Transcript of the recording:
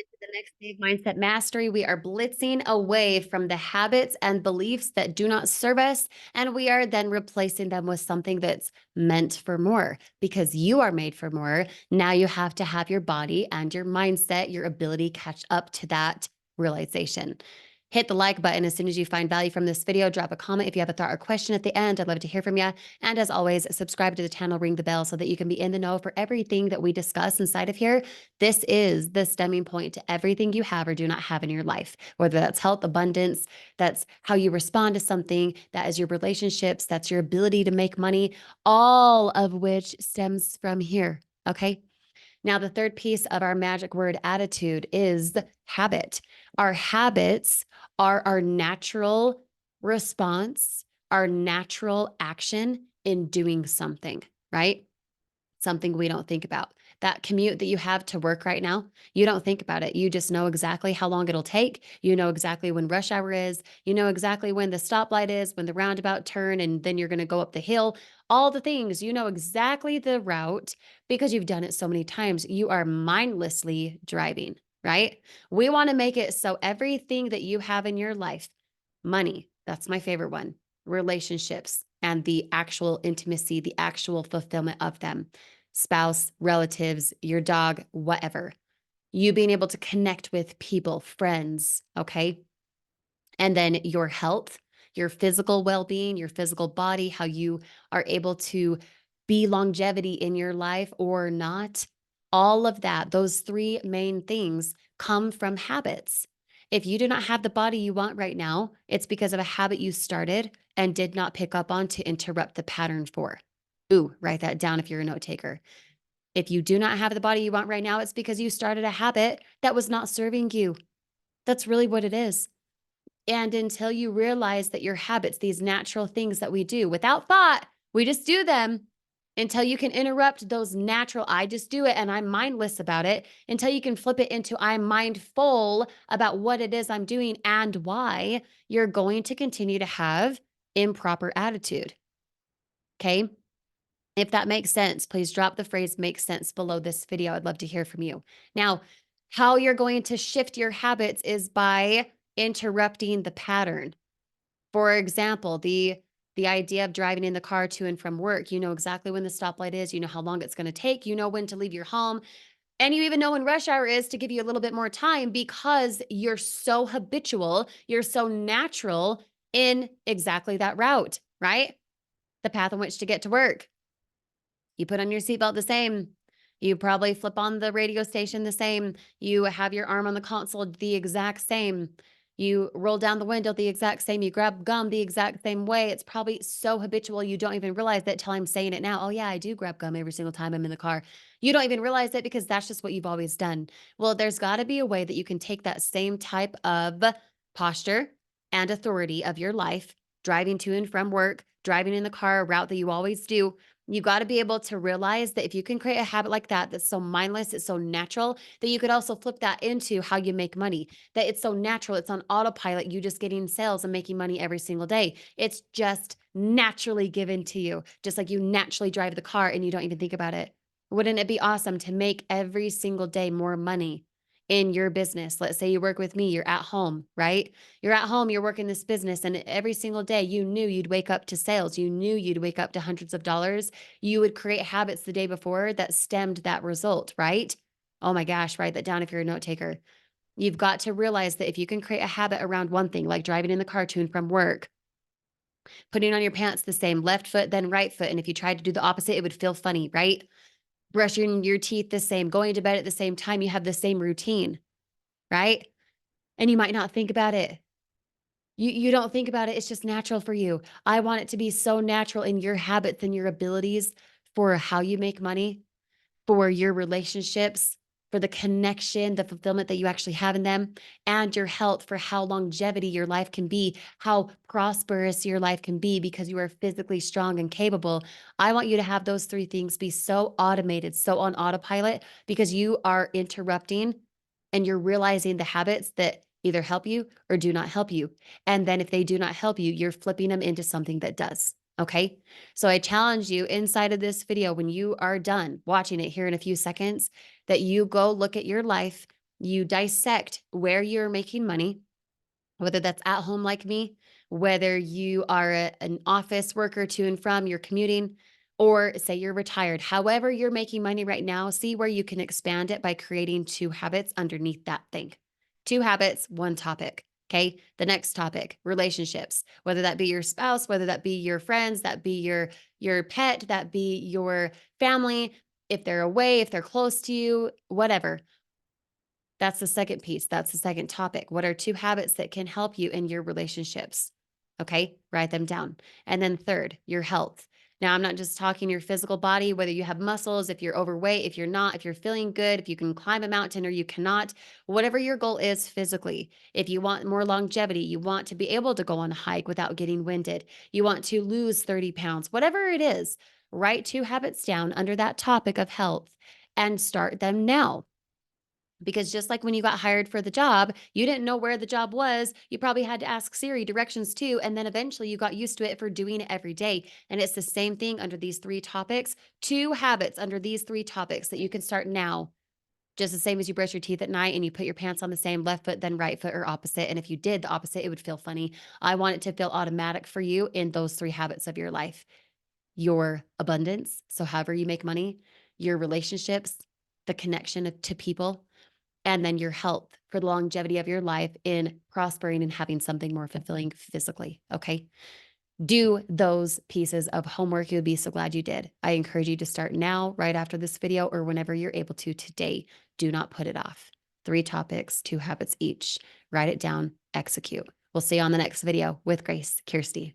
into the next day of mindset mastery. We are blitzing away from the habits and beliefs that do not serve us, and we are then replacing them with something that's meant for more because you are made for more. Now you have to have your body and your mindset, your ability catch up to that realization. Hit the like button as soon as you find value from this video. Drop a comment if you have a thought or question at the end. I'd love to hear from you. And as always, subscribe to the channel, ring the bell so that you can be in the know for everything that we discuss inside of here. This is the stemming point to everything you have or do not have in your life, whether that's health, abundance, that's how you respond to something, that is your relationships, that's your ability to make money, all of which stems from here. Okay. Now, the third piece of our magic word attitude is habit. Our habits are our natural response, our natural action in doing something, right? Something we don't think about. That commute that you have to work right now, you don't think about it. You just know exactly how long it'll take. You know exactly when rush hour is. You know exactly when the stoplight is, when the roundabout turn, and then you're going to go up the hill. All the things, you know exactly the route because you've done it so many times. You are mindlessly driving, right? We want to make it so everything that you have in your life, money, that's my favorite one, relationships, and the actual intimacy, the actual fulfillment of them, spouse, relatives, your dog, whatever. You being able to connect with people, friends, okay? And then your health, your physical well being, your physical body, how you are able to be longevity in your life or not. All of that, those three main things come from habits. If you do not have the body you want right now, it's because of a habit you started and did not pick up on to interrupt the pattern for. Ooh, write that down if you're a note taker. If you do not have the body you want right now, it's because you started a habit that was not serving you. That's really what it is. And until you realize that your habits, these natural things that we do without thought, we just do them until you can interrupt those natural, I just do it and I'm mindless about it, until you can flip it into I'm mindful about what it is I'm doing and why, you're going to continue to have improper attitude. Okay. If that makes sense, please drop the phrase makes sense below this video. I'd love to hear from you. Now, how you're going to shift your habits is by interrupting the pattern. For example, the idea of driving in the car to and from work, you know exactly when the stoplight is, you know how long it's going to take, you know when to leave your home, and you even know when rush hour is to give you a little bit more time because you're so habitual, you're so natural in exactly that route, right? The path in which to get to work. You put on your seatbelt the same. You probably flip on the radio station the same. You have your arm on the console the exact same. You roll down the window the exact same. You grab gum the exact same way. It's probably so habitual you don't even realize that till I'm saying it now. Oh, yeah, I do grab gum every single time I'm in the car. You don't even realize it because that's just what you've always done. Well, there's got to be a way that you can take that same type of posture and authority of your life, driving to and from work, driving in the car, a route that you always do. You got to be able to realize that if you can create a habit like that, that's so mindless, it's so natural, that you could also flip that into how you make money. That it's so natural, it's on autopilot, you just getting sales and making money every single day. It's just naturally given to you, just like you naturally drive the car and you don't even think about it. Wouldn't it be awesome to make every single day more money in your business? Let's say you work with me, you're at home, right? You're at home, you're working this business, and every single day you knew you'd wake up to sales. You knew you'd wake up to hundreds of dollars. You would create habits the day before that stemmed that result, right? Oh my gosh, write that down if you're a note taker. You've got to realize that if you can create a habit around one thing, like driving in the car to and from work, putting on your pants the same, left foot, then right foot. And if you tried to do the opposite, it would feel funny, right? Brushing your teeth the same, going to bed at the same time, you have the same routine, right? And you might not think about it. You don't think about it, it's just natural for you. I want it to be so natural in your habits and your abilities for how you make money, for your relationships, for the connection, the fulfillment that you actually have in them, and your health for how longevity your life can be, how prosperous your life can be because you are physically strong and capable. I want you to have those three things be so automated, so on autopilot because you are interrupting and you're realizing the habits that either help you or do not help you. And then if they do not help you, you're flipping them into something that does. Okay. So I challenge you inside of this video, when you are done watching it here in a few seconds, that you go look at your life, You dissect where you're making money, whether that's at home like me, whether you are an office worker to and from, you're commuting, or say you're retired. However, you're making money right now, see where you can expand it by creating two habits underneath that thing. Two habits, one topic. Okay. The next topic, relationships, whether that be your spouse, whether that be your friends, that be your pet, that be your family, if they're away, if they're close to you, whatever. That's the second piece. That's the second topic. What are two habits that can help you in your relationships? Okay, write them down. And then third, your health. Now, I'm not just talking your physical body, whether you have muscles, if you're overweight, if you're not, if you're feeling good, if you can climb a mountain or you cannot, whatever your goal is physically. If you want more longevity, you want to be able to go on a hike without getting winded, you want to lose 30 pounds, whatever it is, write two habits down under that topic of health and start them now. Because just like when you got hired for the job, you didn't know where the job was. You probably had to ask Siri directions too. And then eventually you got used to it for doing it every day. And it's the same thing under these three topics, two habits under these three topics that you can start now. Just the same as you brush your teeth at night and you put your pants on the same left foot, then right foot or opposite. And if you did the opposite, it would feel funny. I want it to feel automatic for you in those three habits of your life: your abundance. So, however you make money, your relationships, the connection to people, and then your health for the longevity of your life in prospering and having something more fulfilling physically. Okay. Do those pieces of homework. You'll be so glad you did. I encourage you to start now, right after this video, or whenever you're able to today. Do not put it off. Three topics, two habits each. Write it down, execute. We'll see you on the next video with Grace Kirsty.